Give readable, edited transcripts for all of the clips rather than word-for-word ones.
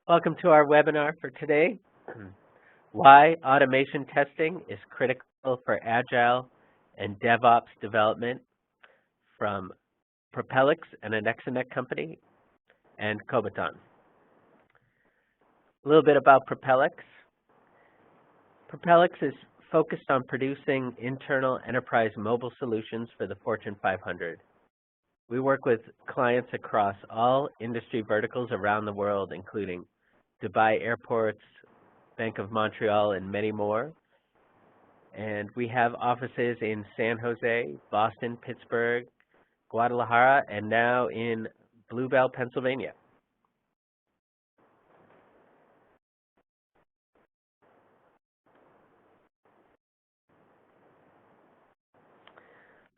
Welcome to our webinar for today, Why Automation Testing is Critical for Agile and DevOps Development, from Propellix, an Anexanet company, and Kobiton. A little bit about Propellix. Propellix is focused on producing internal enterprise mobile solutions for the Fortune 500. We work with clients across all industry verticals around the world, including Dubai airports, Bank of Montreal, and many more. And we have offices in San Jose, Boston, Pittsburgh, Guadalajara, and now in Blue Bell, Pennsylvania.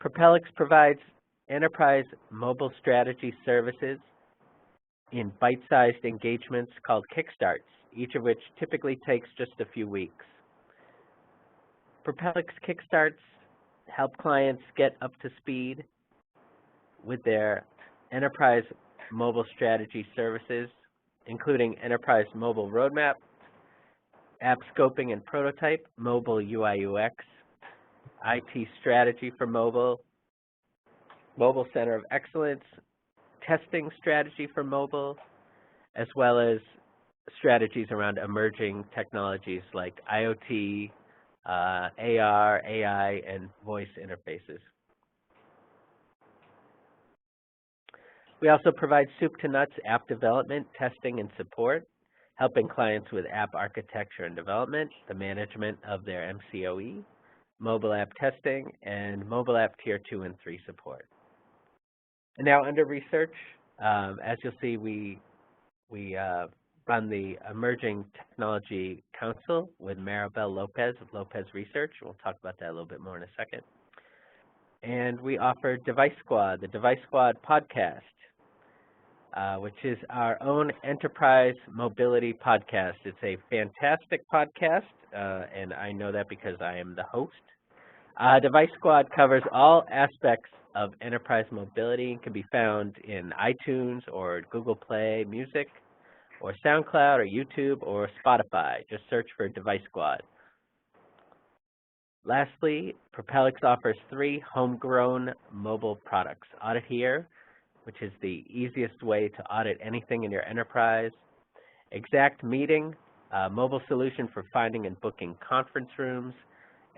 Propellix provides enterprise mobile strategy services in bite-sized engagements called Kickstarts, each of which typically takes just a few weeks. Propellix Kickstarts help clients get up to speed with their enterprise mobile strategy services, including enterprise mobile roadmap, app scoping and prototype, mobile UI UX, IT strategy for mobile, mobile center of excellence, testing strategy for mobile, as well as strategies around emerging technologies like IoT, AR, AI, and voice interfaces. We also provide soup to nuts app development, testing, and support, helping clients with app architecture and development, the management of their MCOE, mobile app testing, and mobile app tier 2 and 3 support. And now under research, as you'll see, we run the Emerging Technology Council with Maribel Lopez of Lopez Research. We'll talk about that a little bit more in a second. And we offer Device Squad, the Device Squad podcast, which is our own enterprise mobility podcast. It's a fantastic podcast, and I know that because I am the host. Device Squad covers all aspects of enterprise mobility and can be found in iTunes or Google Play Music or SoundCloud or YouTube or Spotify. Just search for Device Squad. Lastly, Propellix offers 3 homegrown mobile products. Audit Here, which is the easiest way to audit anything in your enterprise. Exact Meeting, a mobile solution for finding and booking conference rooms.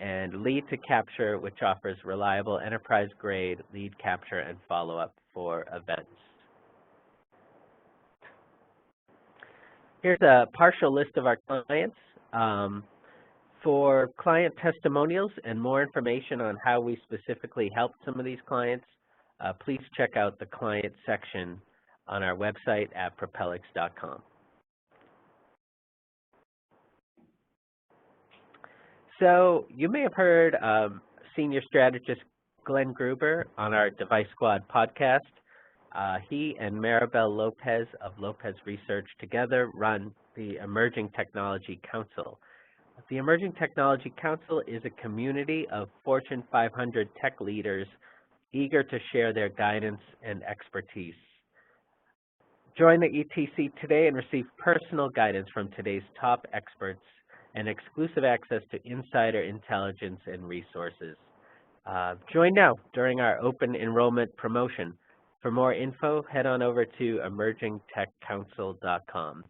And Lead to Capture, which offers reliable enterprise-grade lead capture and follow-up for events. Here's a partial list of our clients. For client testimonials and more information on how we specifically help some of these clients, please check out the client section on our website at propellix.com. So you may have heard senior strategist Glenn Gruber on our Device Squad podcast. He and Maribel Lopez of Lopez Research together run the Emerging Technology Council. The Emerging Technology Council is a community of Fortune 500 tech leaders eager to share their guidance and expertise. Join the ETC today and receive personal guidance from today's top experts and exclusive access to insider intelligence and resources. Join now during our open enrollment promotion. For more info, head on over to emergingtechcouncil.com.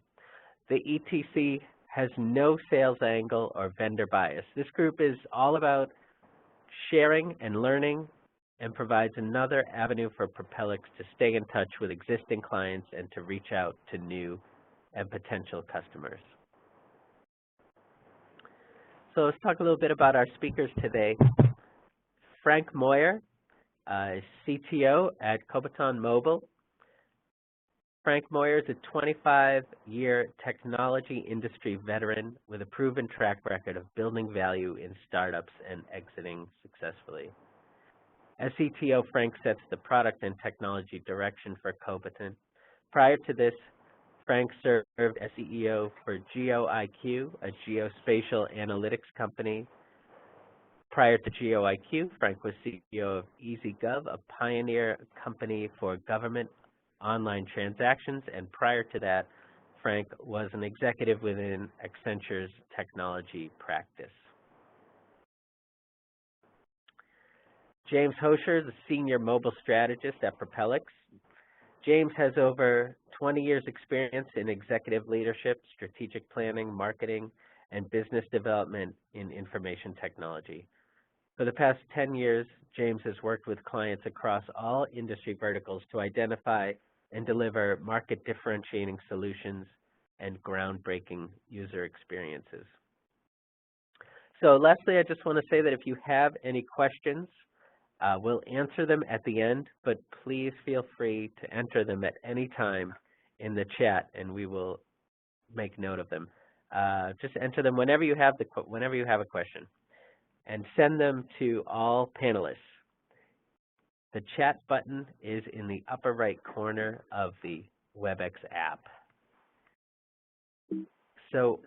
The ETC has no sales angle or vendor bias. This group is all about sharing and learning and provides another avenue for Propellix to stay in touch with existing clients and to reach out to new and potential customers. So let's talk a little bit about our speakers today. Frank Moyer is CTO at Kobiton Mobile. Frank Moyer is a 25-year technology industry veteran with a proven track record of building value in startups and exiting successfully. As CTO, Frank sets the product and technology direction for Kobiton. Prior to this, Frank served as CEO for GeoIQ, a geospatial analytics company. Prior to GeoIQ, Frank was CEO of EasyGov, a pioneer company for government online transactions, and prior to that, Frank was an executive within Accenture's technology practice. James Hosher is a senior mobile strategist at Propelix. James has over 20 years experience in executive leadership, strategic planning, marketing, and business development in information technology. For the past 10 years, James has worked with clients across all industry verticals to identify and deliver market differentiating solutions and groundbreaking user experiences. So lastly, I just want to say that if you have any questions, we'll answer them at the end, but please feel free to enter them at any time in the chat, and we will make note of them. Just enter them whenever you have a question, and send them to all panelists. The chat button is in the upper right corner of the WebEx app. So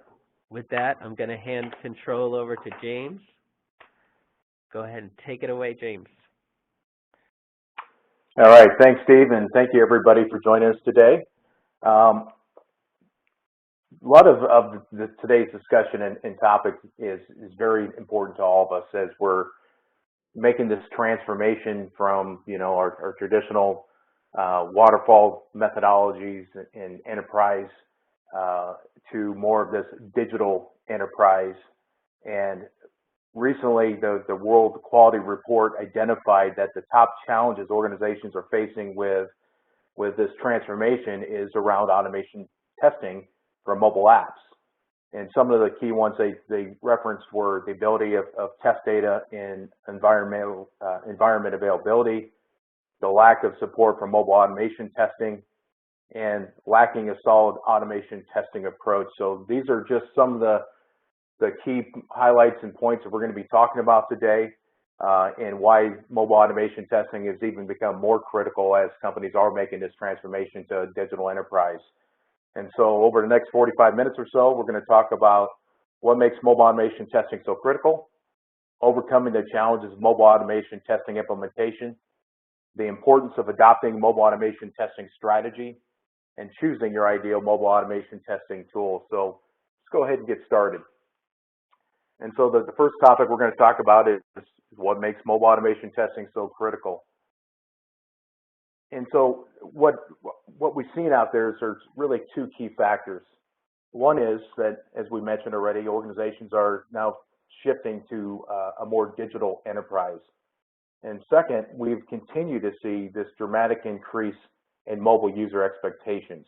with that, I'm going to hand control over to James. Go ahead and take it away, James. All right, thanks, Steve, and thank you, everybody, for joining us today. A lot of today's discussion and topic is very important to all of us as we're making this transformation from our traditional waterfall methodologies in enterprise to more of this digital enterprise. And recently, the World Quality Report identified that the top challenges organizations are facing with this transformation is around automation testing for mobile apps. And some of the key ones they referenced were the ability of test data in environment availability, the lack of support for mobile automation testing, and lacking a solid automation testing approach. So these are just some of the key highlights and points that we're going to be talking about today, and why mobile automation testing has even become more critical as companies are making this transformation to a digital enterprise. And so over the next 45 minutes or so, we're going to talk about what makes mobile automation testing so critical, overcoming the challenges of mobile automation testing implementation, the importance of adopting mobile automation testing strategy, and choosing your ideal mobile automation testing tool. So let's go ahead and get started. And so the first topic we're going to talk about is what makes mobile automation testing so critical. And so what we've seen out there is there's really two key factors. One is that, as we mentioned already, organizations are now shifting to a more digital enterprise. And second, we've continued to see this dramatic increase in mobile user expectations.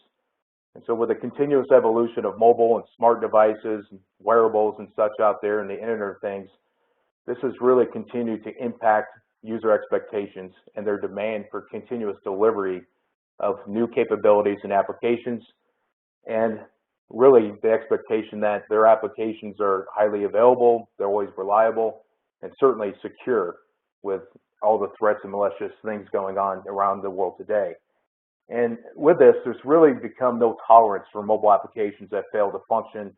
And so with the continuous evolution of mobile and smart devices, and wearables and such out there, and the Internet of Things, this has really continued to impact user expectations and their demand for continuous delivery of new capabilities and applications, and really the expectation that their applications are highly available, they're always reliable, and certainly secure with all the threats and malicious things going on around the world today. And with this, there's really become no tolerance for mobile applications that fail to function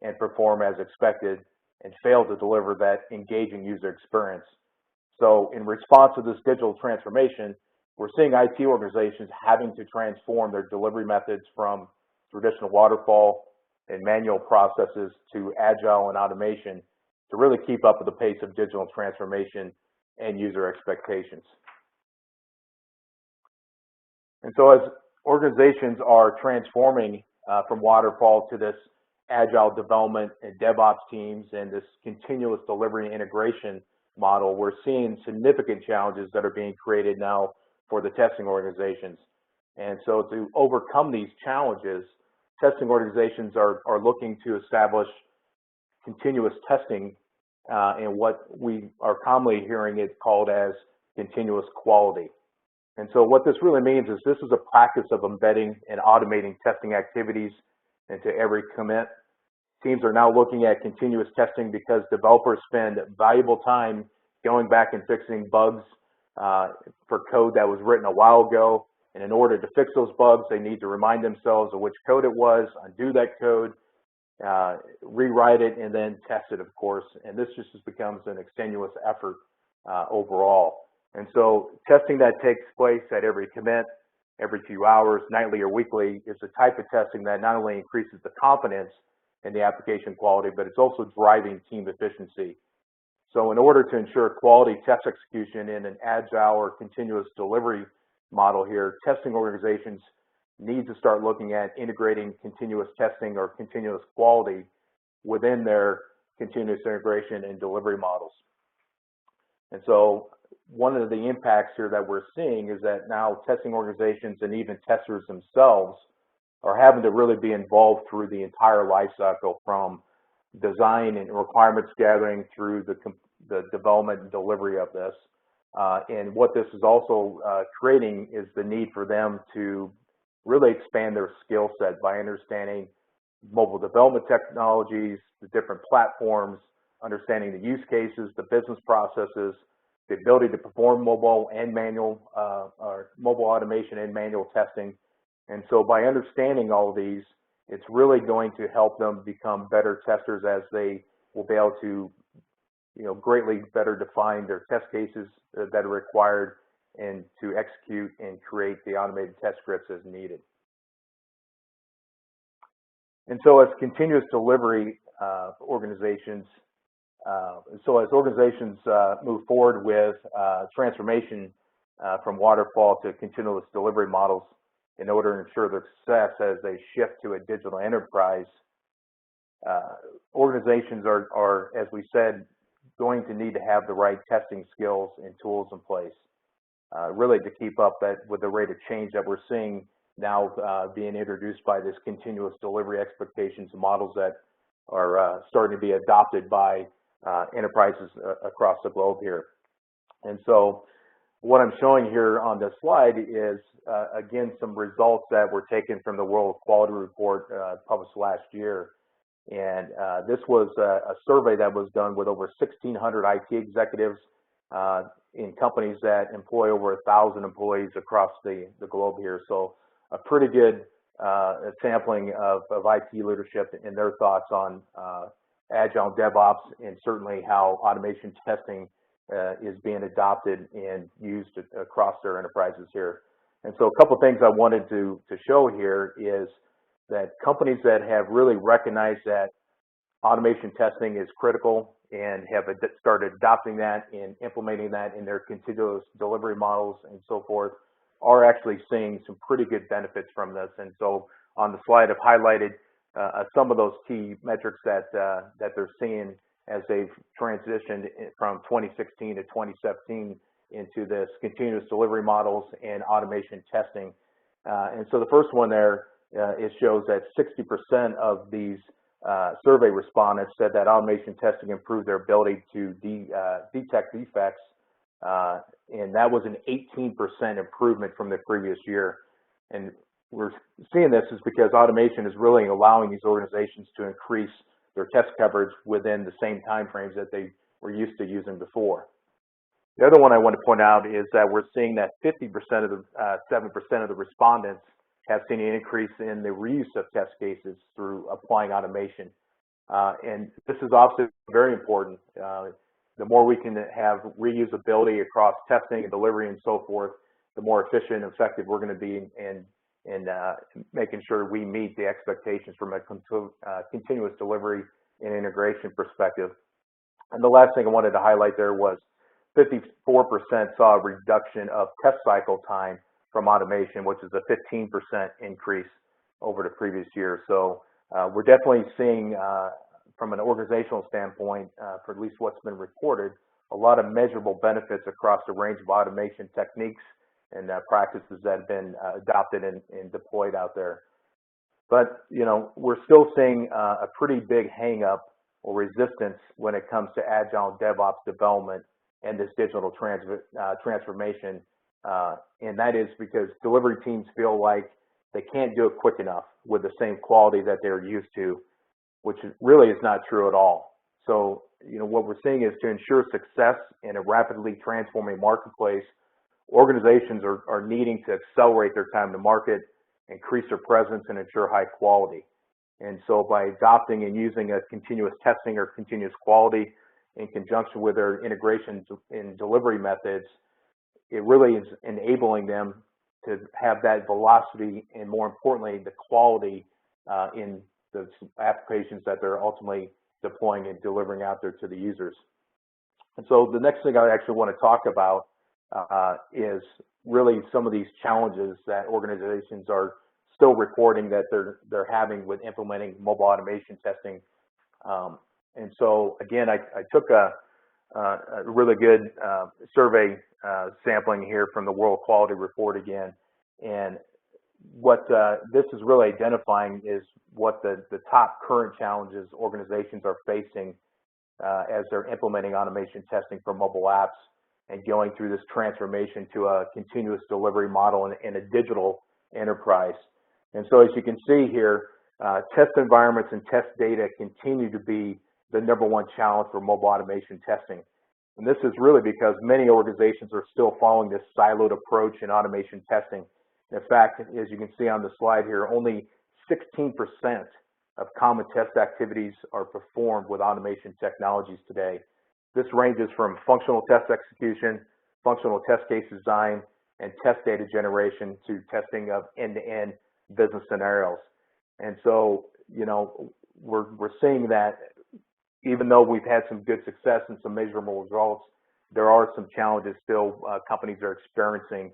and perform as expected and fail to deliver that engaging user experience. So in response to this digital transformation, we're seeing IT organizations having to transform their delivery methods from traditional waterfall and manual processes to agile and automation to really keep up with the pace of digital transformation and user expectations. And so as organizations are transforming from waterfall to this agile development and DevOps teams and this continuous delivery and integration model, we're seeing significant challenges that are being created now for the testing organizations. And so to overcome these challenges, testing organizations are looking to establish continuous testing and what we are commonly hearing it called as continuous quality. And so what this really means is this is a practice of embedding and automating testing activities into every commit. Teams are now looking at continuous testing because developers spend valuable time going back and fixing bugs for code that was written a while ago. And in order to fix those bugs, they need to remind themselves of which code it was, undo that code, rewrite it, and then test it, of course. And this just becomes an extenuous effort overall. And so testing that takes place at every commit every few hours, nightly or weekly, is the type of testing that not only increases the confidence in the application quality, but it's also driving team efficiency. So in order to ensure quality test execution in an agile or continuous delivery model here, testing organizations need to start looking at integrating continuous testing or continuous quality within their continuous integration and delivery models. And so one of the impacts here that we're seeing is that now testing organizations and even testers themselves are having to really be involved through the entire life cycle, from design and requirements gathering through the development and delivery of this. And what this is also creating is the need for them to really expand their skill set by understanding mobile development technologies, the different platforms, understanding the use cases, the business processes, the ability to perform mobile and manual, or mobile automation and manual testing. And so by understanding all of these, it's really going to help them become better testers, as they will be able to, greatly better define their test cases that are required and to execute and create the automated test scripts as needed. And so as continuous delivery organizations, move forward with transformation from waterfall to continuous delivery models in order to ensure their success as they shift to a digital enterprise, organizations are, as we said, going to need to have the right testing skills and tools in place, really to keep up with the rate of change that we're seeing now being introduced by this continuous delivery expectations and models that are starting to be adopted by enterprises across the globe here. And so what I'm showing here on this slide is, again, some results that were taken from the World Quality Report published last year. And this was a survey that was done with over 1,600 IT executives in companies that employ over 1,000 employees across the globe here. So a pretty good sampling of IT leadership and their thoughts on Agile DevOps, and certainly how automation testing is being adopted and used across their enterprises here. And so a couple things I wanted to show here is that companies that have really recognized that automation testing is critical and have started adopting that and implementing that in their continuous delivery models and so forth are actually seeing some pretty good benefits from this. And so on the slide, I've highlighted some of those key metrics that they're seeing as they've transitioned from 2016 to 2017 into this continuous delivery models and automation testing. And so the first one there, it shows that 60% of these survey respondents said that automation testing improved their ability to detect defects, and that was an 18% improvement from the previous year. And we're seeing this is because automation is really allowing these organizations to increase their test coverage within the same time frames that they were used to using before. The other one I want to point out is that we're seeing that 50% of the 7% of the respondents have seen an increase in the reuse of test cases through applying automation. And this is obviously very important. The more we can have reusability across testing and delivery and so forth, the more efficient and effective we're going to be in making sure we meet the expectations from a continuous delivery and integration perspective. And the last thing I wanted to highlight there was 54% saw a reduction of test cycle time from automation, which is a 15% increase over the previous year. So we're definitely seeing, from an organizational standpoint, for at least what's been reported, a lot of measurable benefits across the range of automation techniques and practices that have been adopted and deployed out there. But, we're still seeing a pretty big hang-up or resistance when it comes to Agile DevOps development and this digital transformation. And that is because delivery teams feel like they can't do it quick enough with the same quality that they're used to, which really is not true at all. So, what we're seeing is to ensure success in a rapidly transforming marketplace, organizations are needing to accelerate their time to market, increase their presence, and ensure high quality. And so by adopting and using a continuous testing or continuous quality in conjunction with their integrations and delivery methods, it really is enabling them to have that velocity and, more importantly, the quality in the applications that they're ultimately deploying and delivering out there to the users. And so the next thing I actually want to talk about is really some of these challenges that organizations are still reporting that they're having with implementing mobile automation testing. And so again, I took a really good survey sampling here from the World Quality Report again, and what this is really identifying is what the top current challenges organizations are facing as they're implementing automation testing for mobile apps and going through this transformation to a continuous delivery model in a digital enterprise. And so as you can see here, test environments and test data continue to be the #1 challenge for mobile automation testing. And this is really because many organizations are still following this siloed approach in automation testing. In fact, as you can see on the slide here, only 16% of common test activities are performed with automation technologies today. This ranges from functional test execution, functional test case design, and test data generation to testing of end-to-end business scenarios. And so, you know, we're seeing that even though we've had some good success and some measurable results, there are some challenges still companies are experiencing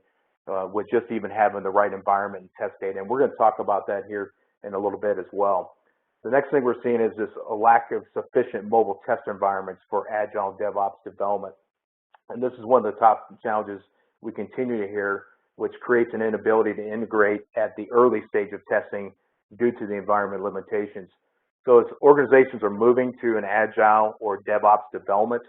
with just even having the right environment and test data. And we're going to talk about that here in a little bit as well. The next thing we're seeing is a lack of sufficient mobile test environments for Agile DevOps development. And this is one of the top challenges we continue to hear, which creates an inability to integrate at the early stage of testing due to the environment limitations. So as organizations are moving to an Agile or DevOps development,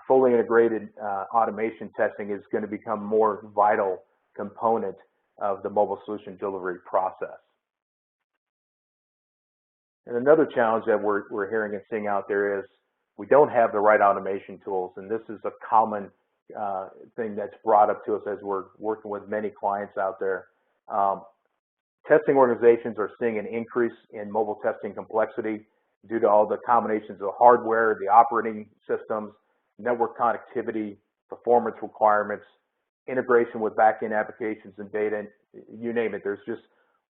fully integrated automation testing is going to become a more vital component of the mobile solution delivery process. And another challenge that we're hearing and seeing out there is we don't have the right automation tools, and this is a common thing that's brought up to us as we're working with many clients out there. Testing organizations are seeing an increase in mobile testing complexity due to all the combinations of hardware, the operating systems, network connectivity, performance requirements, integration with back-end applications and data, you name it. There's just,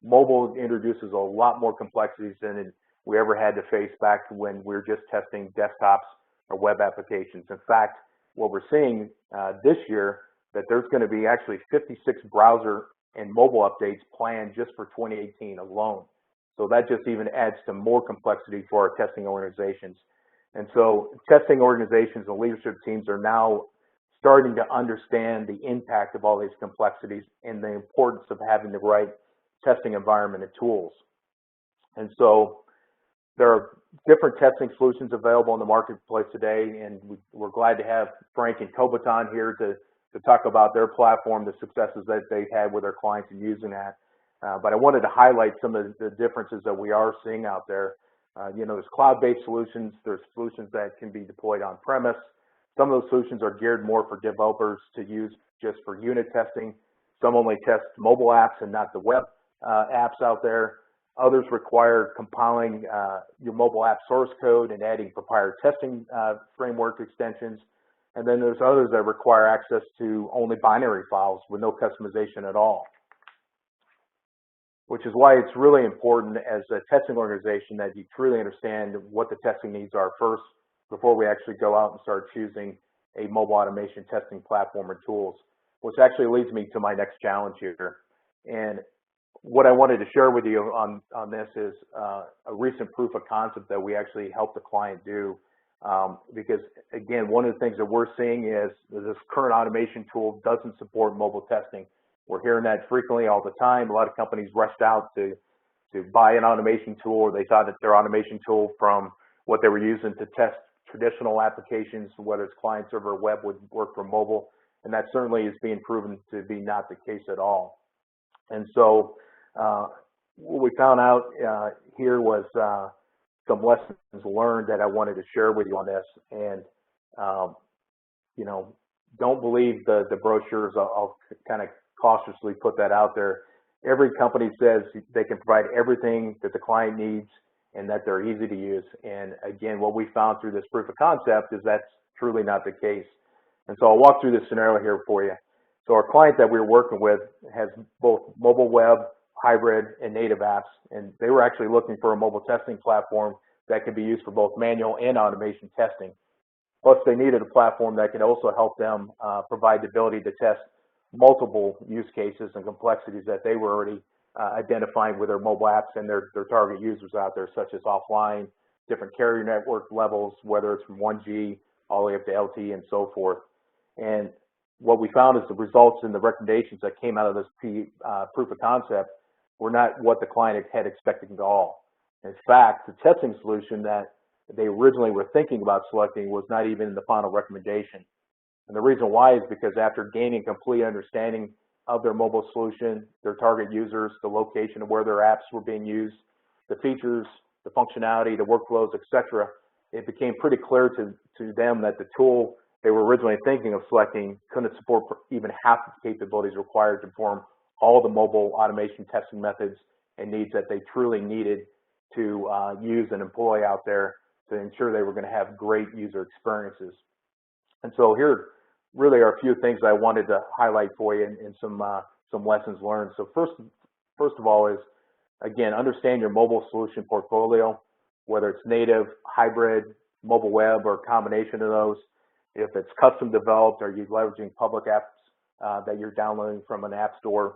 mobile introduces a lot more complexities than we ever had to face back when we were just testing desktops or web applications. In fact, what we're seeing this year, that there's going to be actually 56 browser and mobile updates planned just for 2018 alone. So that just even adds to more complexity for our testing organizations. And so testing organizations and leadership teams are now starting to understand the impact of all these complexities and the importance of having the right testing environment and tools. And so there are different testing solutions available in the marketplace today, and we're glad to have Frank and Kobiton here to talk about their platform, the successes that they've had with their clients in using that. But I wanted to highlight some of the differences that we are seeing out there. You know, there's cloud-based solutions, there's solutions that can be deployed on-premise. Some of those solutions are geared more for developers to use just for unit testing. Some only test mobile apps and not the web apps out there. Others require compiling your mobile app source code and adding proprietary testing framework extensions. And then there's others that require access to only binary files with no customization at all. Which is why it's really important as a testing organization that you truly understand what the testing needs are first before we actually go out and start choosing a mobile automation testing platform or tools, which actually leads me to my next challenge here. And what I wanted to share with you on this is a recent proof of concept that we actually helped the client do. Because again, one of the things that we're seeing is that this current automation tool doesn't support mobile testing. We're hearing that frequently all the time. A lot of companies rushed out to buy an automation tool, or they thought that their automation tool from what they were using to test traditional applications, whether it's client server or web, would work for mobile. And that certainly is being proven to be not the case at all. And so what we found out here was some lessons learned that I wanted to share with you on this. And, you know, don't believe the brochures. I'll kind of cautiously put that out there. Every company says they can provide everything that the client needs and that they're easy to use. And again, what we found through this proof of concept is that's truly not the case. And so I'll walk through this scenario here for you. So our client that we were working with has both mobile web, hybrid, and native apps, and they were actually looking for a mobile testing platform that could be used for both manual and automation testing. Plus, they needed a platform that could also help them provide the ability to test multiple use cases and complexities that they were already identifying with their mobile apps and their target users out there, such as offline, different carrier network levels, whether it's from 1G all the way up to LTE and so forth. And what we found is the results and the recommendations that came out of this proof of concept were not what the client had expected at all. In fact, the testing solution that they originally were thinking about selecting was not even in the final recommendation. And the reason why is because after gaining complete understanding of their mobile solution, their target users, the location of where their apps were being used, the features, the functionality, the workflows, etc., it became pretty clear to them that the tool they were originally thinking of selecting couldn't support even half of the capabilities required to perform all the mobile automation testing methods and needs that they truly needed to use and employ out there to ensure they were going to have great user experiences. And so here really are a few things I wanted to highlight for you and some lessons learned. So first of all is, again, understand your mobile solution portfolio, whether it's native, hybrid, mobile web, or a combination of those. If it's custom developed, are you leveraging public apps that you're downloading from an app store?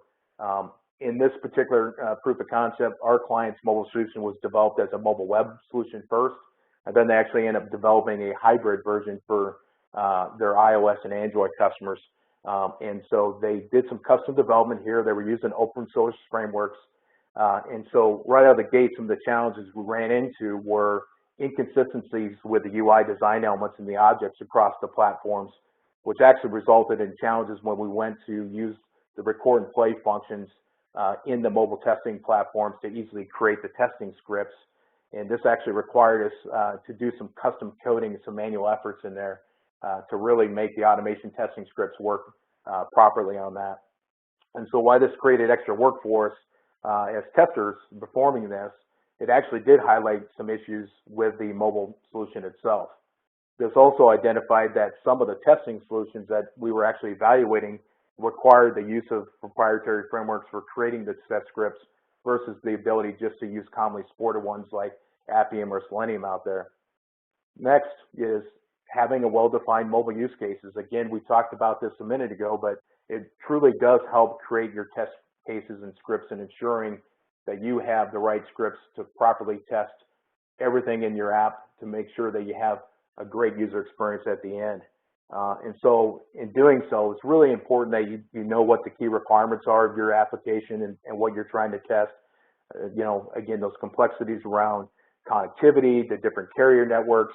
In this particular proof of concept, our client's mobile solution was developed as a mobile web solution first, and then they actually end up developing a hybrid version for their iOS and Android customers. And so they did some custom development here. They were using open source frameworks. And so right out of the gate, some of the challenges we ran into were inconsistencies with the UI design elements and the objects across the platforms, which actually resulted in challenges when we went to use the record and play functions in the mobile testing platforms to easily create the testing scripts. And this actually required us to do some custom coding and some manual efforts in there to really make the automation testing scripts work properly on that. And so while this created extra work for us as testers performing this, it actually did highlight some issues with the mobile solution itself. This also identified that some of the testing solutions that we were actually evaluating required the use of proprietary frameworks for creating the test scripts versus the ability just to use commonly supported ones like Appium or Selenium out there. Next is having a well-defined mobile use cases. Again, we talked about this a minute ago, but it truly does help create your test cases and scripts and ensuring that you have the right scripts to properly test everything in your app to make sure that you have a great user experience at the end. And so in doing so, it's really important that you know what the key requirements are of your application and what you're trying to test. You know, again, those complexities around connectivity, the different carrier networks,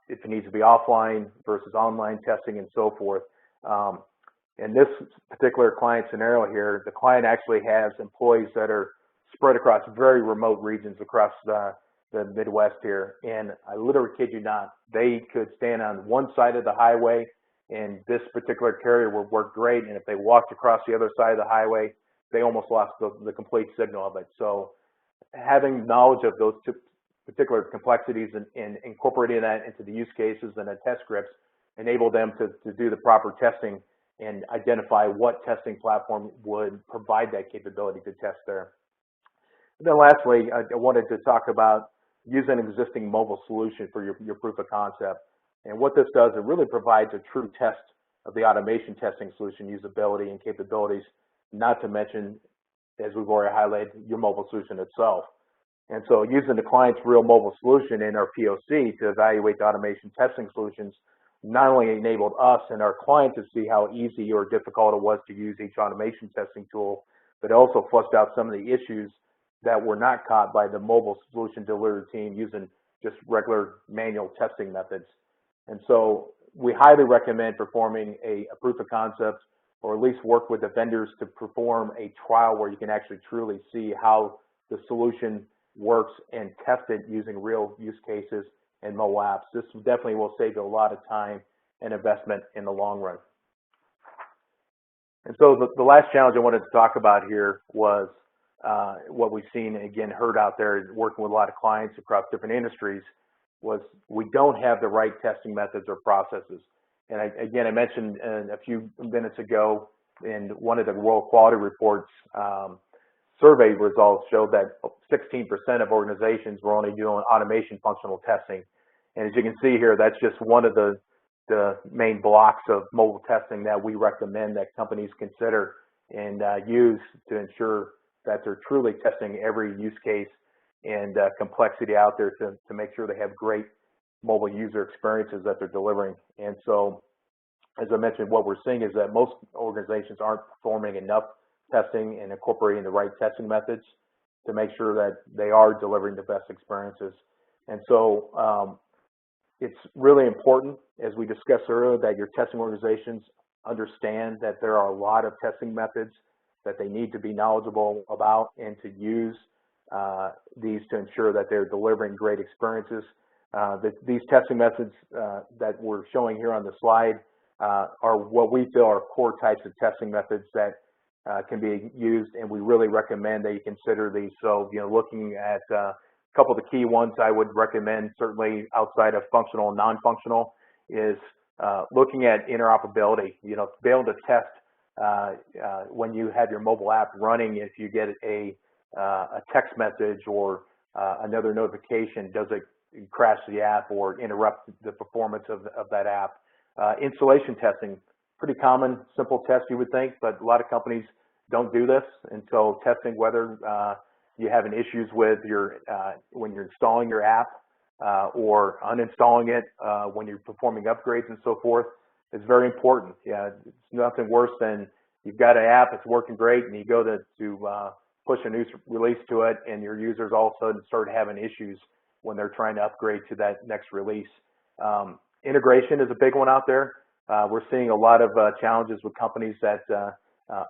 if it needs to be offline versus online testing and so forth. In this particular client scenario here, the client actually has employees that are spread across very remote regions across the Midwest here. And I literally kid you not, they could stand on one side of the highway and this particular carrier would work great. And if they walked across the other side of the highway, they almost lost the complete signal of it. So having knowledge of those two particular complexities and incorporating that into the use cases and the test scripts enable them to do the proper testing and identify what testing platform would provide that capability to test there. And then lastly, I wanted to talk about using an existing mobile solution for your proof of concept. And what this does, it really provides a true test of the automation testing solution usability and capabilities, not to mention, as we've already highlighted, your mobile solution itself. And so using the client's real mobile solution in our POC to evaluate the automation testing solutions not only enabled us and our client to see how easy or difficult it was to use each automation testing tool, but also flushed out some of the issues that were not caught by the mobile solution delivery team using just regular manual testing methods. And so we highly recommend performing a proof of concept, or at least work with the vendors to perform a trial where you can actually truly see how the solution works and test it using real use cases and mobile apps. This definitely will save you a lot of time and investment in the long run. And so the last challenge I wanted to talk about here was what we've seen, again, heard out there working with a lot of clients across different industries, was we don't have the right testing methods or processes. And again, I mentioned a few minutes ago in one of the World Quality Reports, survey results showed that 16% of organizations were only doing automation functional testing. And as you can see here, that's just one of the main blocks of mobile testing that we recommend that companies consider and use to ensure that they're truly testing every use case and complexity out there to make sure they have great mobile user experiences that they're delivering. And so, as I mentioned, what we're seeing is that most organizations aren't performing enough testing and incorporating the right testing methods to make sure that they are delivering the best experiences. And so it's really important, as we discussed earlier, that your testing organizations understand that there are a lot of testing methods that they need to be knowledgeable about and to use these to ensure that they're delivering great experiences. These testing methods that we're showing here on the slide are what we feel are core types of testing methods that can be used, and we really recommend that you consider these. So, looking at a couple of the key ones I would recommend, certainly outside of functional and non-functional, is looking at interoperability. To be able to test when you have your mobile app running, if you get a text message or another notification, does it crash the app or interrupt the performance of that app? Installation testing, pretty common, simple test you would think, but a lot of companies don't do this. And so testing whether you have issues with when you're installing your app or uninstalling it when you're performing upgrades and so forth is very important. Yeah, it's nothing worse than you've got an app, it's working great, and you go to push a new release to it, and your users all of a sudden start having issues when they're trying to upgrade to that next release. Integration is a big one out there. We're seeing a lot of challenges with companies that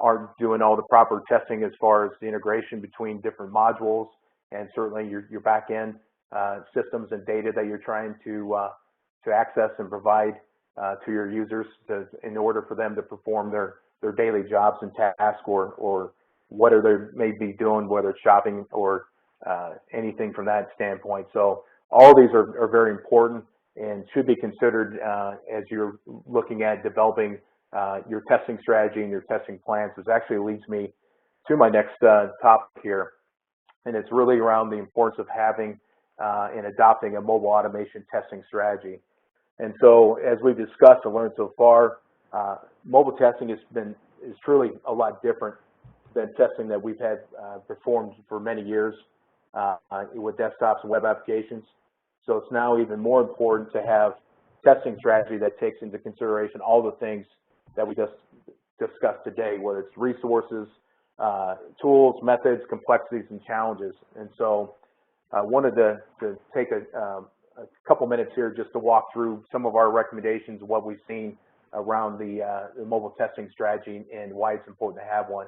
aren't doing all the proper testing as far as the integration between different modules and certainly your back-end systems and data that you're trying to access and provide to your users in order for them to perform their daily jobs and tasks or whatever they may be doing, whether it's shopping or anything from that standpoint. So all of these are very important and should be considered as you're looking at developing your testing strategy and your testing plans, which actually leads me to my next topic here. And it's really around the importance of having and adopting a mobile automation testing strategy. And so as we've discussed and learned so far, mobile testing is truly a lot different than testing that we've had performed for many years with desktops and web applications. So it's now even more important to have testing strategy that takes into consideration all the things that we just discussed today, whether it's resources, tools, methods, complexities, and challenges. And so I wanted to take a couple minutes here just to walk through some of our recommendations, what we've seen around the mobile testing strategy and why it's important to have one.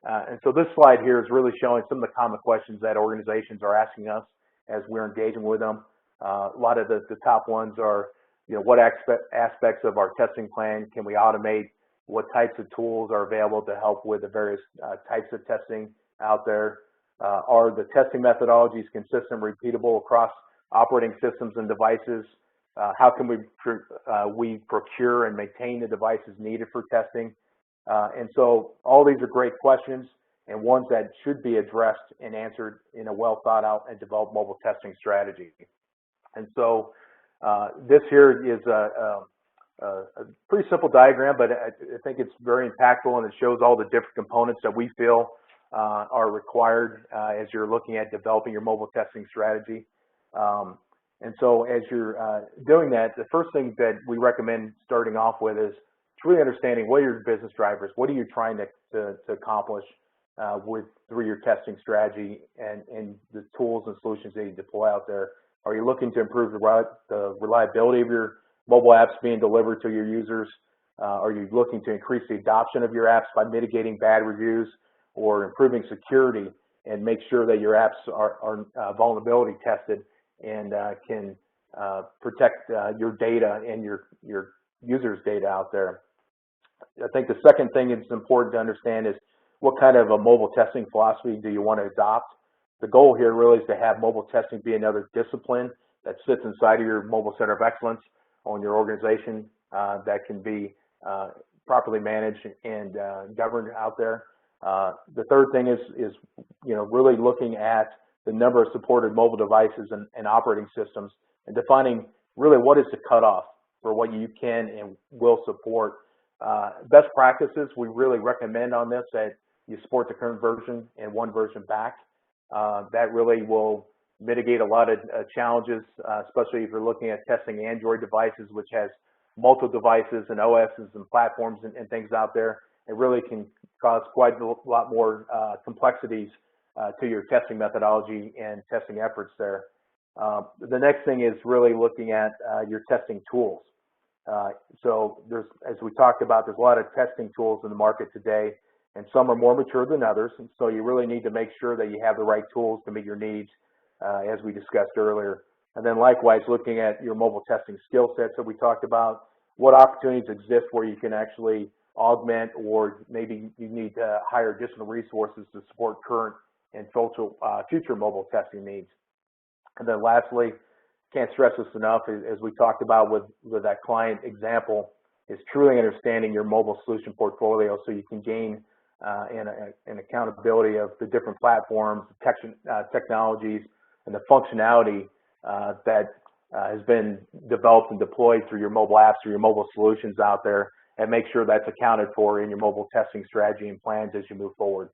And so this slide here is really showing some of the common questions that organizations are asking us as we're engaging with them. A lot of the top ones are, what aspects of our testing plan can we automate? What types of tools are available to help with the various types of testing out there? Are the testing methodologies consistent, repeatable across operating systems and devices? How can we procure and maintain the devices needed for testing? And so all these are great questions and ones that should be addressed and answered in a well thought out and developed mobile testing strategy. And so this here is a pretty simple diagram, but I think it's very impactful, and it shows all the different components that we feel are required as you're looking at developing your mobile testing strategy. And so as you're doing that, the first thing that we recommend starting off with is really understanding what are your business drivers, what are you trying to accomplish through your testing strategy and the tools and solutions that you deploy out there. Are you looking to improve the reliability of your mobile apps being delivered to your users? Are you looking to increase the adoption of your apps by mitigating bad reviews or improving security and make sure that your apps are vulnerability tested and can protect your data and your users' data out there? I think the second thing it's important to understand is what kind of a mobile testing philosophy do you want to adopt? The goal here really is to have mobile testing be another discipline that sits inside of your mobile center of excellence on your organization that can be properly managed and governed out there. The third thing is really looking at the number of supported mobile devices and operating systems and defining really what is the cutoff for what you can and will support. Best practices, we really recommend on this that you support the current version and one version back. That really will mitigate a lot of challenges, especially if you're looking at testing Android devices, which has multiple devices and OSs and platforms and things out there. It really can cause quite a lot more complexities to your testing methodology and testing efforts there. The next thing is really looking at your testing tools. So there's, as we talked about, there's a lot of testing tools in the market today, and some are more mature than others. And so you really need to make sure that you have the right tools to meet your needs, as we discussed earlier. And then likewise, looking at your mobile testing skill sets that we talked about, what opportunities exist where you can actually augment, or maybe you need to hire additional resources to support current and future mobile testing needs. And then lastly, can't stress this enough, as we talked about with that client example, is truly understanding your mobile solution portfolio so you can gain an accountability of the different platforms, technologies, and the functionality that has been developed and deployed through your mobile apps or your mobile solutions out there, and make sure that's accounted for in your mobile testing strategy and plans as you move forward.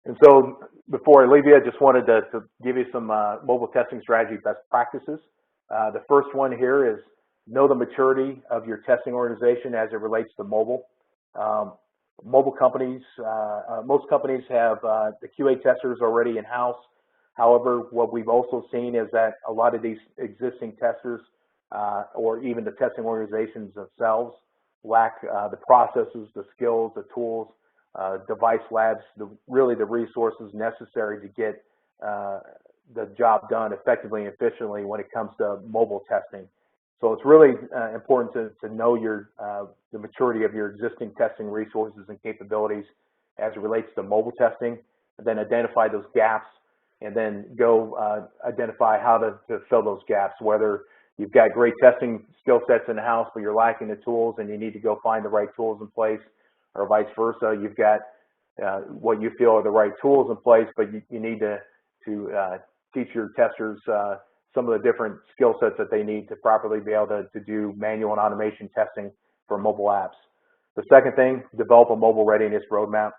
And so before I leave you, I just wanted to give you some mobile testing strategy best practices. The first one here is know the maturity of your testing organization as it relates to mobile. Mobile companies, most companies have the QA testers already in-house. However, what we've also seen is that a lot of these existing testers or even the testing organizations themselves lack the processes, the skills, the tools, device labs, really the resources necessary to get the job done effectively and efficiently when it comes to mobile testing. So it's really important to know the maturity of your existing testing resources and capabilities as it relates to mobile testing, and then identify those gaps, and then go identify how to fill those gaps, whether you've got great testing skill sets in the house, but you're lacking the tools and you need to go find the right tools in place, or vice versa. You've got what you feel are the right tools in place, but you need to teach your testers some of the different skill sets that they need to properly be able to do manual and automation testing for mobile apps. The second thing, develop a mobile readiness roadmap.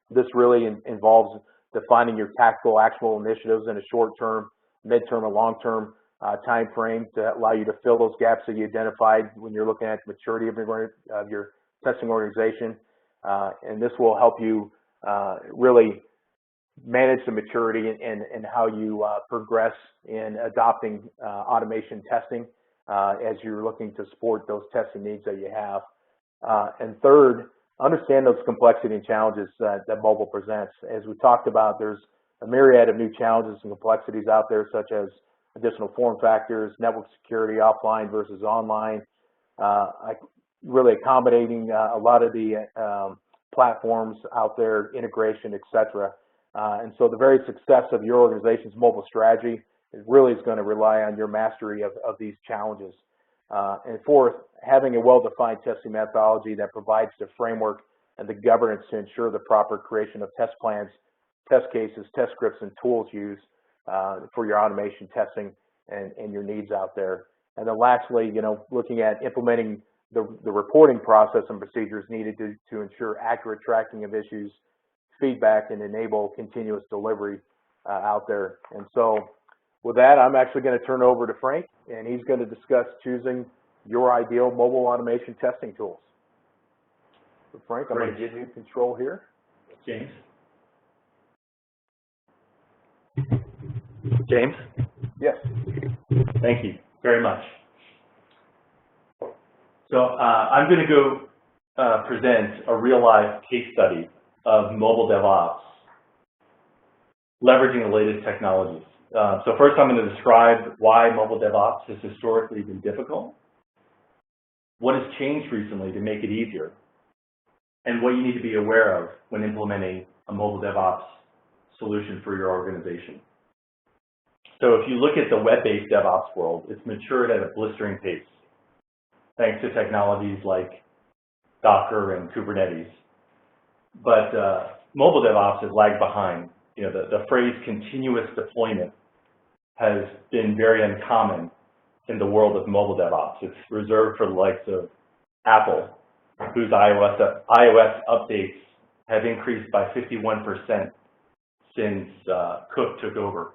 This really involves defining your tactical, actionable initiatives in a short-term, mid-term, and long-term time frame to allow you to fill those gaps that you identified when you're looking at the maturity of your testing organization. And this will help you really manage the maturity and how you progress in adopting automation testing as you're looking to support those testing needs that you have. And third, understand those complexity and challenges that mobile presents. As we talked about, there's a myriad of new challenges and complexities out there, such as additional form factors, network security, offline versus online, really accommodating a lot of the platforms out there, integration, etc. And so the very success of your organization's mobile strategy really is going to rely on your mastery of these challenges. And fourth, having a well-defined testing methodology that provides the framework and the governance to ensure the proper creation of test plans, test cases, test scripts, and tools used for your automation testing and your needs out there. And then lastly, looking at implementing the reporting process and procedures needed to ensure accurate tracking of issues, feedback, and enable continuous delivery out there. And so with that, I'm actually going to turn it over to Frank, and he's going to discuss choosing your ideal mobile automation testing tools. So Frank, I'm going to give you control here. James? James? Yes. Thank you very much. So I'm going to go present a real-life case study of mobile DevOps, leveraging the latest technologies. So first I'm going to describe why mobile DevOps has historically been difficult, what has changed recently to make it easier, and what you need to be aware of when implementing a mobile DevOps solution for your organization. So if you look at the web-based DevOps world, it's matured at a blistering pace. thanks to technologies like Docker and Kubernetes. But mobile DevOps has lagged behind. You know, the phrase continuous deployment has been very uncommon in the world of mobile DevOps. It's reserved for the likes of Apple, whose iOS updates have increased by 51% since Cook took over.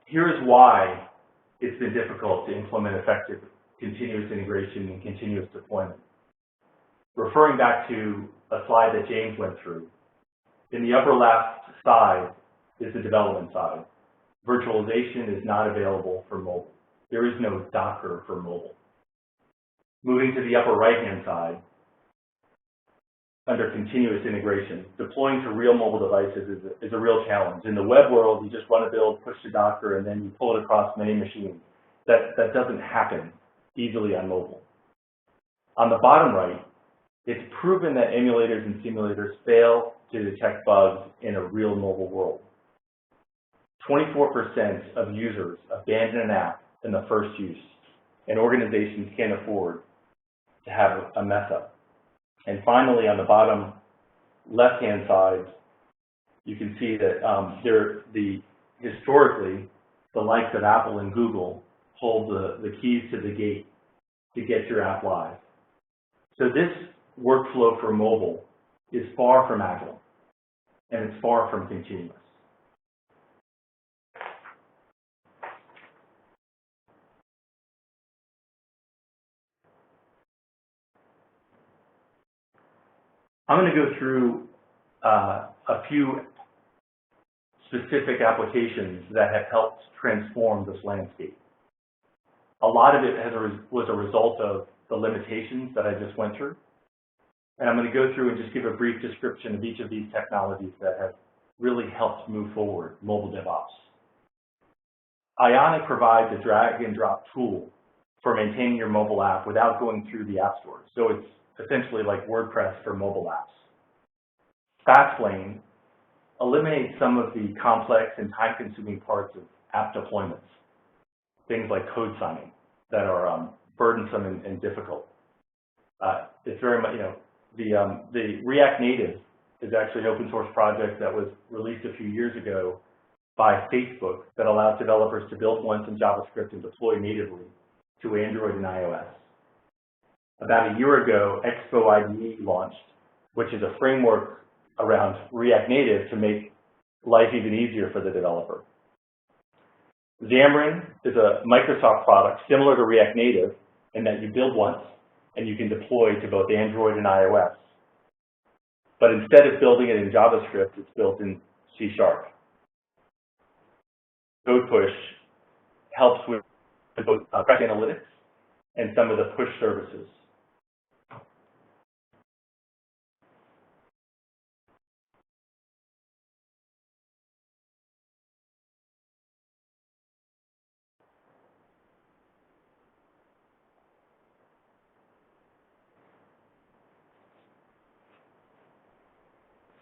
Here's why it's been difficult to implement effective continuous integration and continuous deployment. Referring back to a slide that James went through, in the upper left side is the development side. Virtualization is not available for mobile. There is no Docker for mobile. Moving to the upper right-hand side, under continuous integration, deploying to real mobile devices is a real challenge. In the web world, you just run a build, push to Docker, and then you pull it across many machines. That doesn't happen easily on mobile. On the bottom right, it's proven that emulators and simulators fail to detect bugs in a real mobile world. 24% of users abandon an app in the first use, and organizations can't afford to have a mess up. And finally, on the bottom left-hand side, you can see that historically, the likes of Apple and Google hold the keys to the gate to get your app live. So this workflow for mobile is far from agile, and it's far from continuous. I'm going to go through a few specific applications that have helped transform this landscape. A lot of it was a result of the limitations that I just went through. And I'm going to go through and just give a brief description of each of these technologies that have really helped move forward mobile DevOps. Ionic provides a drag and drop tool for maintaining your mobile app without going through the app store. So it's essentially like WordPress for mobile apps. Fastlane eliminates some of the complex and time-consuming parts of app deployments, things like code signing that are burdensome and difficult. It's very much, the React Native is actually an open source project that was released a few years ago by Facebook that allows developers to build once in JavaScript and deploy natively to Android and iOS. About a year ago, Expo IDE launched, which is a framework around React Native to make life even easier for the developer. Xamarin is a Microsoft product similar to React Native in that you build once and you can deploy to both Android and iOS. But instead of building it in JavaScript, it's built in C#. Code Push helps with both crash analytics and some of the push services.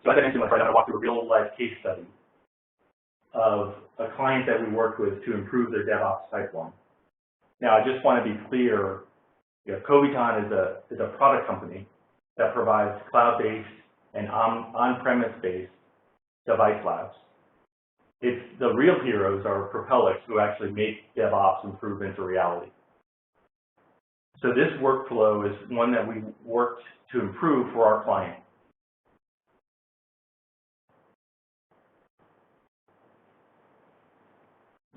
So as I mentioned, I'm going to walk through a real-life case study of a client that we worked with to improve their DevOps pipeline. Now, I just want to be clear, Kobiton is a product company that provides cloud-based and on-premise-based device labs. The real heroes are Propellix, who actually make DevOps improve into reality. So this workflow is one that we worked to improve for our client.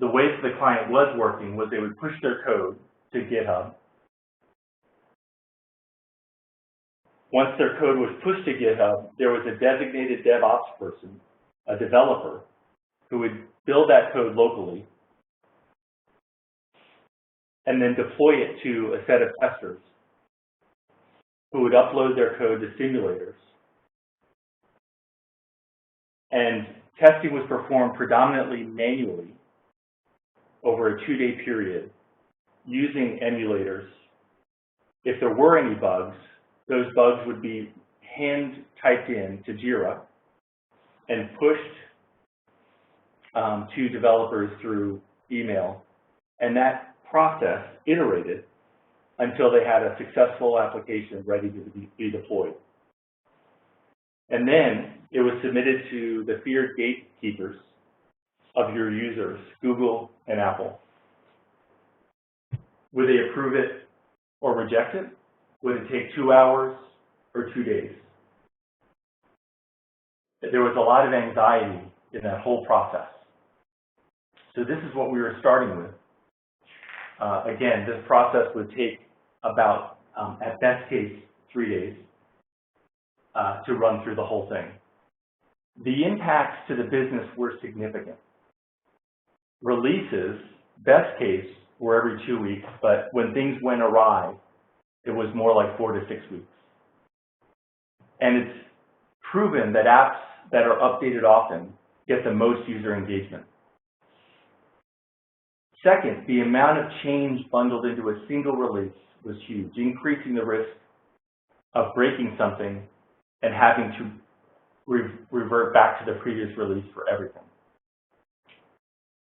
The way that the client was working was they would push their code to GitHub. Once their code was pushed to GitHub, there was a designated DevOps person, a developer, who would build that code locally and then deploy it to a set of testers who would upload their code to simulators. And testing was performed predominantly manually over a 2-day period using emulators. If there were any bugs, those bugs would be hand typed in to Jira and pushed to developers through email, and that process iterated until they had a successful application ready to be deployed. And then it was submitted to the feared gatekeepers of your users, Google and Apple. Would they approve it or reject it? Would it take 2 hours or 2 days? There was a lot of anxiety in that whole process. So this is what we were starting with. Again, this process would take about, at best case, 3 days to run through the whole thing. The impacts to the business were significant. Releases, best case, were every 2 weeks, but when things went awry, it was more like 4 to 6 weeks. And it's proven that apps that are updated often get the most user engagement. Second, the amount of change bundled into a single release was huge, increasing the risk of breaking something and having to revert back to the previous release for everything.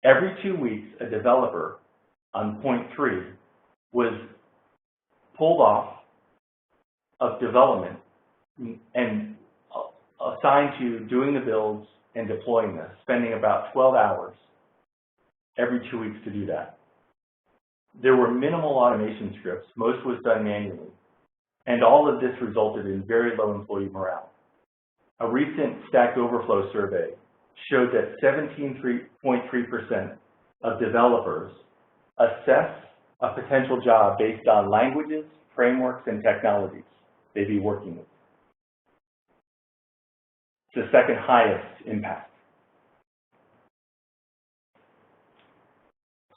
Every 2 weeks, a developer on point 3 was pulled off of development and assigned to doing the builds and deploying this, spending about 12 hours every 2 weeks to do that. There were minimal automation scripts. Most was done manually. And all of this resulted in very low employee morale. A recent Stack Overflow survey showed that 17.3% of developers assess a potential job based on languages, frameworks, and technologies they'd be working with. It's the second highest impact.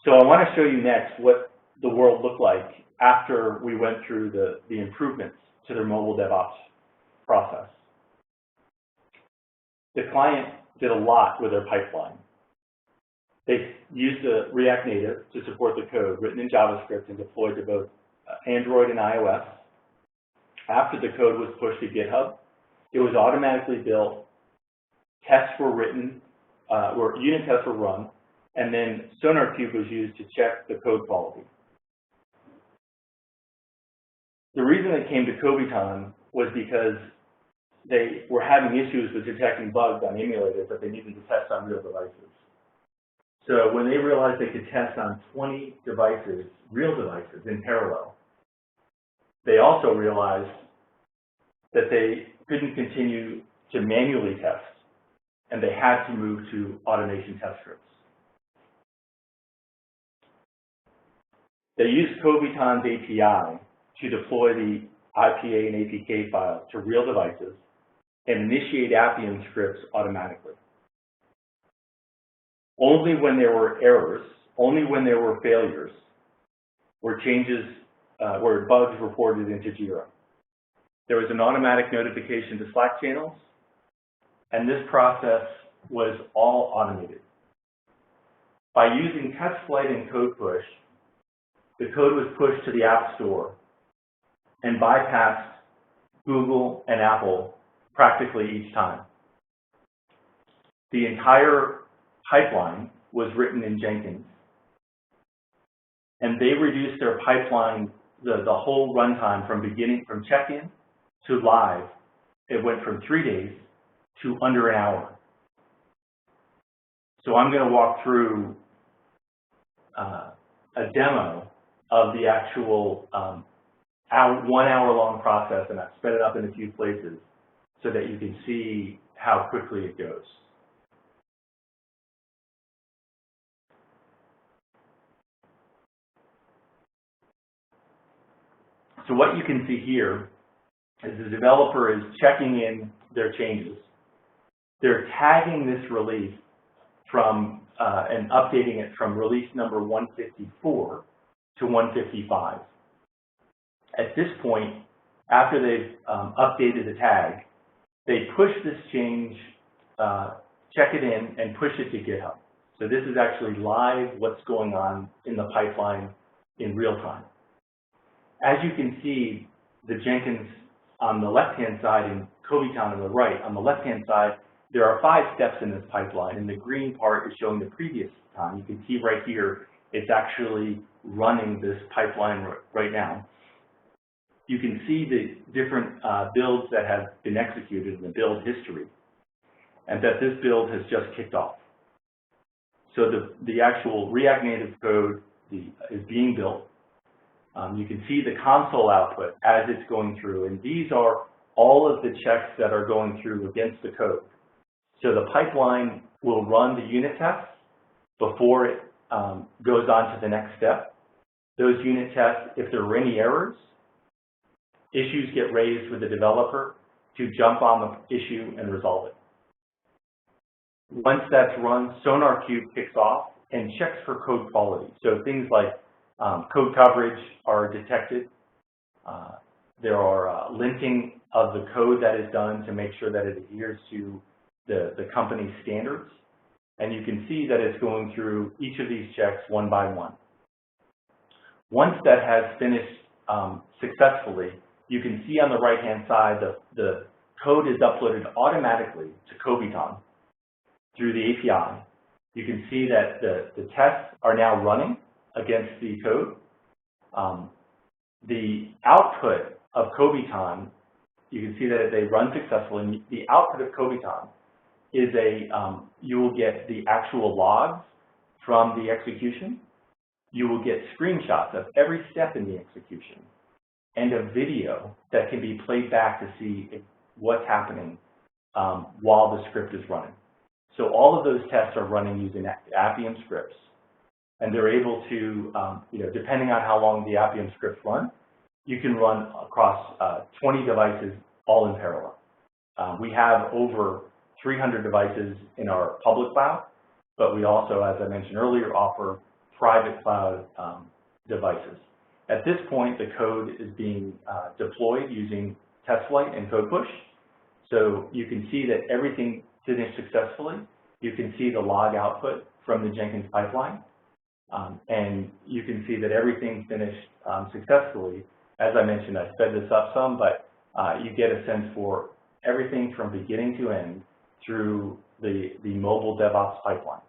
So I want to show you next what the world looked like after we went through the improvements to their mobile DevOps process. The client did a lot with their pipeline. They used React Native to support the code written in JavaScript and deployed to both Android and iOS. After the code was pushed to GitHub, it was automatically built, tests were written, unit tests were run, and then SonarQube was used to check the code quality. The reason it came to Kobiton was because they were having issues with detecting bugs on emulators that they needed to test on real devices. So when they realized they could test on 20 devices, real devices, in parallel, they also realized that they couldn't continue to manually test, and they had to move to automation test scripts. They used Kobiton's API to deploy the IPA and APK files to real devices and initiate Appium scripts automatically. Only when there were errors, only when there were failures, were bugs reported into Jira. There was an automatic notification to Slack channels, and this process was all automated. By using TestFlight and Code Push, the code was pushed to the App Store and bypassed Google and Apple practically each time. The entire pipeline was written in Jenkins, and they reduced their pipeline, the whole runtime from check-in to live. It went from 3 days to under an hour. So I'm going to walk through a demo of the actual 1 hour long process, and I've sped it up in a few places so that you can see how quickly it goes. So what you can see here is the developer is checking in their changes. They're tagging this release from and updating it from release number 154 to 155. At this point, after they've updated the tag, they push this change, check it in, and push it to GitHub. So this is actually live, what's going on in the pipeline in real time. As you can see, the Jenkins on the left-hand side and Kobiton on the right. On the left-hand side, there are 5 steps in this pipeline, and the green part is showing the previous time. You can see right here, it's actually running this pipeline right now. You can see the different builds that have been executed in the build history, and that this build has just kicked off. So the actual React Native code is being built. You can see the console output as it's going through, and these are all of the checks that are going through against the code. So the pipeline will run the unit tests before it goes on to the next step. Those unit tests, if there are any errors, issues get raised with the developer to jump on the issue and resolve it. Once that's run, SonarQube kicks off and checks for code quality. So things like code coverage are detected. There are linting of the code that is done to make sure that it adheres to the company's standards. And you can see that it's going through each of these checks one by one. Once that has finished successfully, you can see on the right-hand side the code is uploaded automatically to Kobiton through the API. You can see that the tests are now running against the code. The output of Kobiton, you can see that they run successfully. The output of Kobiton is you will get the actual logs from the execution. You will get screenshots of every step in the execution and a video that can be played back to see what's happening while the script is running. So all of those tests are running using Appium scripts, and they're able to, depending on how long the Appium scripts run, you can run across 20 devices all in parallel. We have over 300 devices in our public cloud, but we also, as I mentioned earlier, offer private cloud devices. At this point, the code is being deployed using TestFlight and CodePush. So you can see that everything finished successfully. You can see the log output from the Jenkins pipeline. And you can see that everything finished successfully. As I mentioned, I sped this up some, but you get a sense for everything from beginning to end through the mobile DevOps pipeline.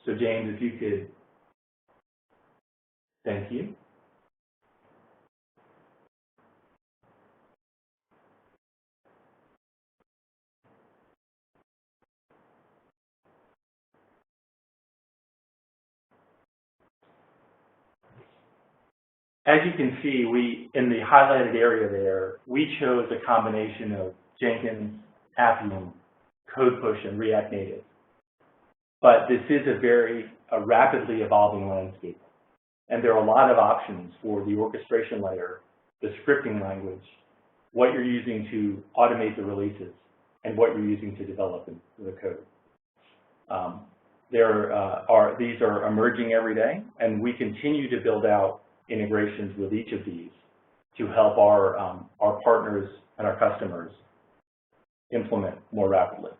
So James, if you could, thank you. As you can see, in the highlighted area there, we chose a combination of Jenkins, Appium, CodePush, and React Native. But this is a rapidly evolving landscape. And there are a lot of options for the orchestration layer, the scripting language, what you're using to automate the releases, and what you're using to develop the code. These are emerging every day, and we continue to build out integrations with each of these to help our partners and our customers implement more rapidly.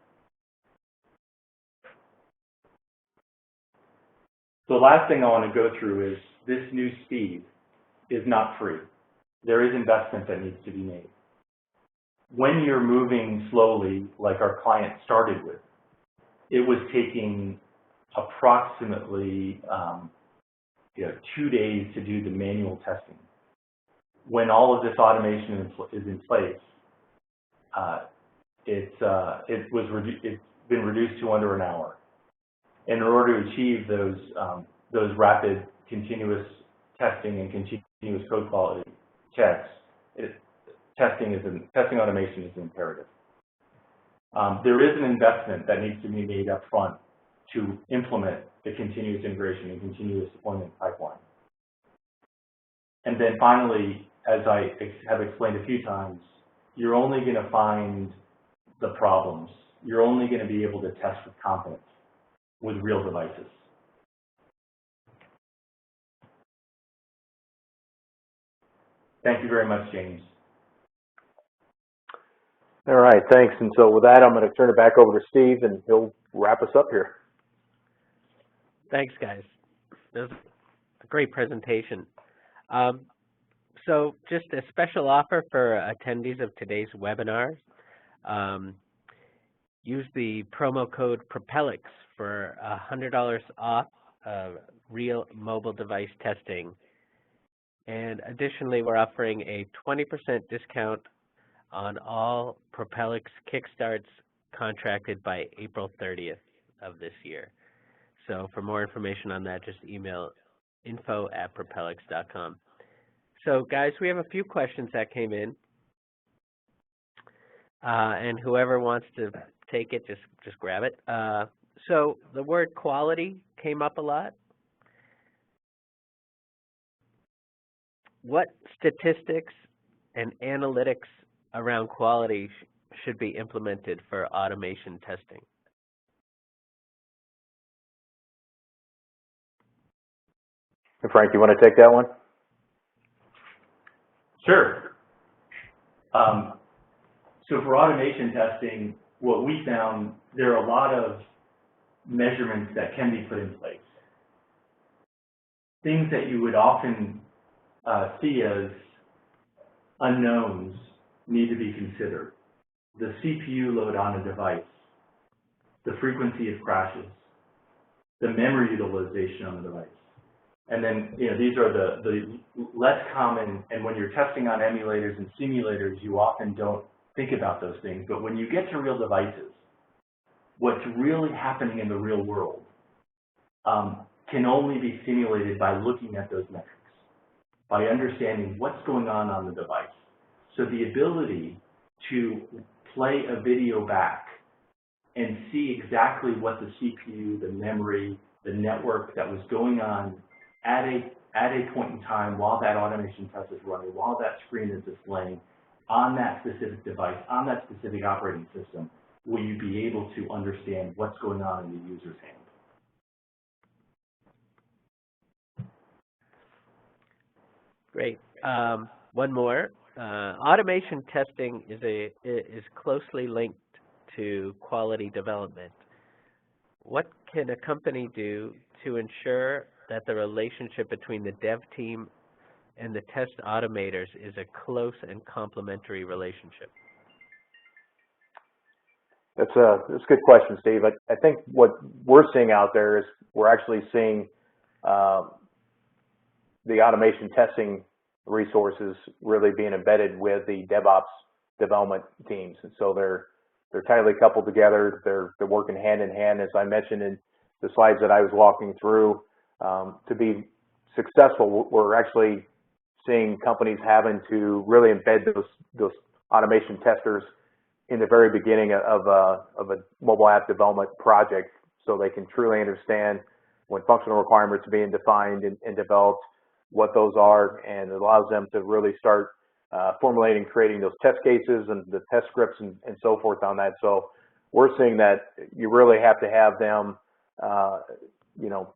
The last thing I want to go through is this new speed is not free. There is investment that needs to be made. When you're moving slowly, like our client started with, it was taking approximately 2 days to do the manual testing. When all of this automation is in place, it's been reduced to under an hour. In order to achieve those rapid continuous testing and continuous code quality checks, testing automation is imperative. There is an investment that needs to be made up front to implement the continuous integration and continuous deployment pipeline. And then finally, as I have explained a few times, you're only going to find the problems. You're only going to be able to test with confidence with real devices. Thank you very much, James. All right, thanks. And so with that, I'm going to turn it back over to Steve, and he'll wrap us up here. Thanks, guys. That was a Great presentation. So just a special offer for attendees of today's webinar. Use the promo code Propellix for $100 off real mobile device testing. And additionally, we're offering a 20% discount on all Propellix Kickstarts contracted by April 30th of this year. So for more information on that, just email info@propellix.com. So guys, we have a few questions that came in. And whoever wants to take it, just grab it. So the word quality came up a lot. What statistics and analytics around quality should be implemented for automation testing? Frank, you want to take that one? Sure. So for automation testing, what we found, there are a lot of measurements that can be put in place. Things that you would often see as unknowns need to be considered. The CPU load on a device, the frequency of crashes, the memory utilization on the device. And then, these are the less common, and when you're testing on emulators and simulators, you often don't think about those things. But when you get to real devices, what's really happening in the real world can only be simulated by looking at those metrics, by understanding what's going on the device. So the ability to play a video back and see exactly what the CPU, the memory, the network that was going on at a point in time while that automation test is running, while that screen is displaying on that specific device, on that specific operating system, will you be able to understand what's going on in the user's hand? Great. One more. Automation testing is closely linked to quality development. What can a company do to ensure that the relationship between the dev team and the test automators is a close and complementary relationship? That's a good question, Steve. I think what we're seeing out there is we're actually seeing the automation testing resources really being embedded with the DevOps development teams, and so they're tightly coupled together. They're working hand in hand, as I mentioned in the slides that I was walking through. To be successful, we're actually seeing companies having to really embed those automation testers in the very beginning of a mobile app development project, so they can truly understand when functional requirements are being defined and developed, what those are, and it allows them to really start formulating, creating those test cases and the test scripts and so forth on that. So we're seeing that you really have to have them,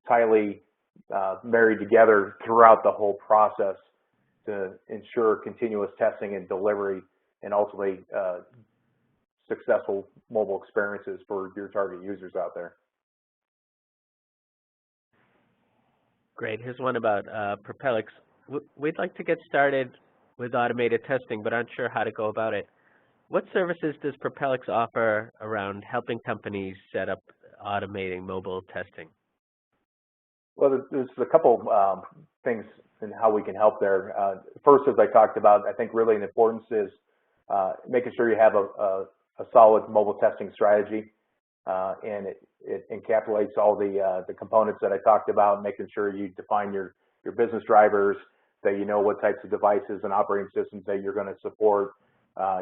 tightly married together throughout the whole process to ensure continuous testing and delivery and ultimately successful mobile experiences for your target users out there. Great. Here's one about Propellix. We'd like to get started with automated testing, but aren't sure how to go about it. What services does Propellix offer around helping companies set up automating mobile testing? Well, there's a couple things in how we can help there. First, as I talked about, I think really the importance is making sure you have a solid mobile testing strategy, and it encapsulates all the components that I talked about, making sure you define your business drivers, that you know what types of devices and operating systems that you're going to support.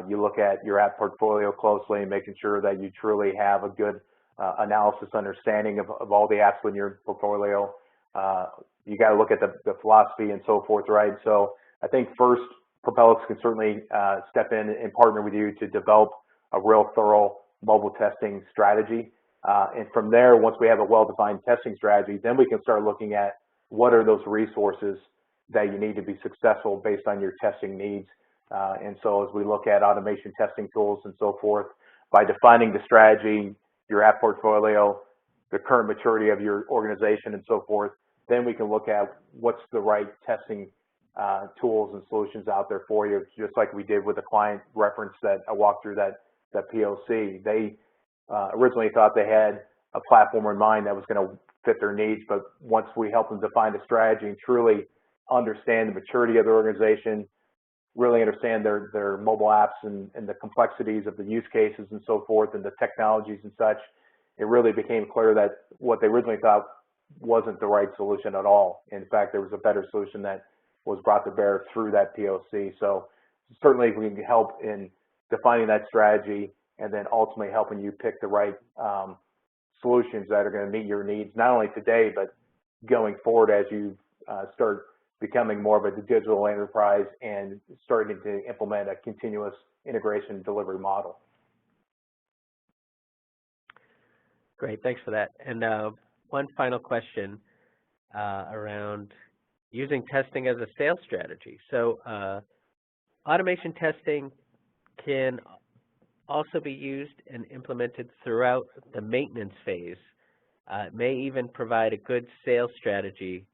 You look at your app portfolio closely and making sure that you truly have a good analysis, understanding of all the apps in your portfolio. You got to look at the philosophy and so forth, right? So I think first, Propellix can certainly step in and partner with you to develop a real thorough mobile testing strategy. And from there, once we have a well-defined testing strategy, then we can start looking at what are those resources that you need to be successful based on your testing needs. And so as we look at automation testing tools and so forth, by defining the strategy, your app portfolio, the current maturity of your organization and so forth, then we can look at what's the right testing tools and solutions out there for you, just like we did with the client reference that I walked through that POC. They originally thought they had a platform in mind that was going to fit their needs, but once we help them define the strategy and truly understand the maturity of their organization, really understand their mobile apps and the complexities of the use cases and so forth and the technologies and such, it really became clear that what they originally thought wasn't the right solution at all. In fact, there was a better solution that was brought to bear through that POC. So certainly we can help in defining that strategy and then ultimately helping you pick the right solutions that are going to meet your needs, not only today, but going forward as you start becoming more of a digital enterprise and starting to implement a continuous integration delivery model. Great, thanks for that. And one final question around using testing as a sales strategy. So automation testing can also be used and implemented throughout the maintenance phase. It may even provide a good sales strategy,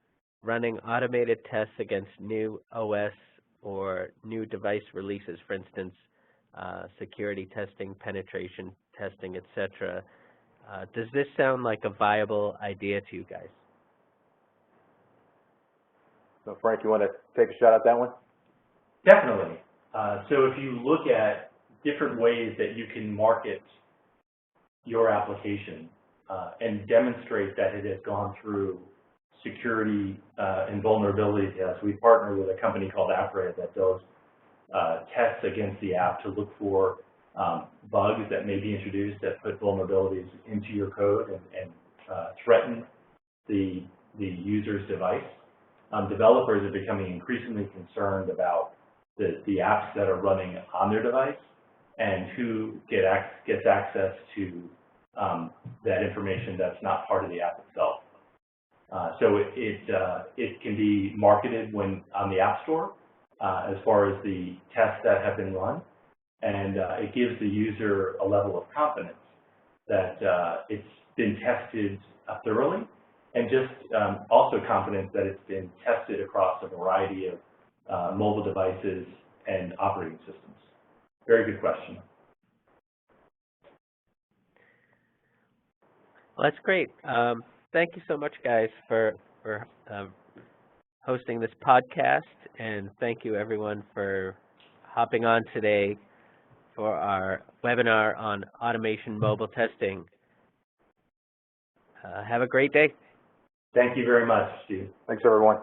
running automated tests against new OS or new device releases, for instance, security testing, penetration testing, etc. Does this sound like a viable idea to you guys? So Frank, you want to take a shot at that one? Definitely. So if you look at different ways that you can market your application and demonstrate that it has gone through security and vulnerability tests, we partner with a company called Apra that does tests against the app to look for bugs that may be introduced that put vulnerabilities into your code and threaten the user's device. Developers are becoming increasingly concerned about the apps that are running on their device and who gets access to that information that's not part of the app itself. So it can be marketed when on the App Store as far as the tests that have been run, and it gives the user a level of confidence that it's been tested thoroughly, and just also confidence that it's been tested across a variety of mobile devices and operating systems. Very good question. Well, that's great. Thank you so much, guys, for hosting this podcast, and thank you, everyone, for hopping on today for our webinar on automation mobile testing. Have a great day. Thank you very much, Steve. Thanks, everyone.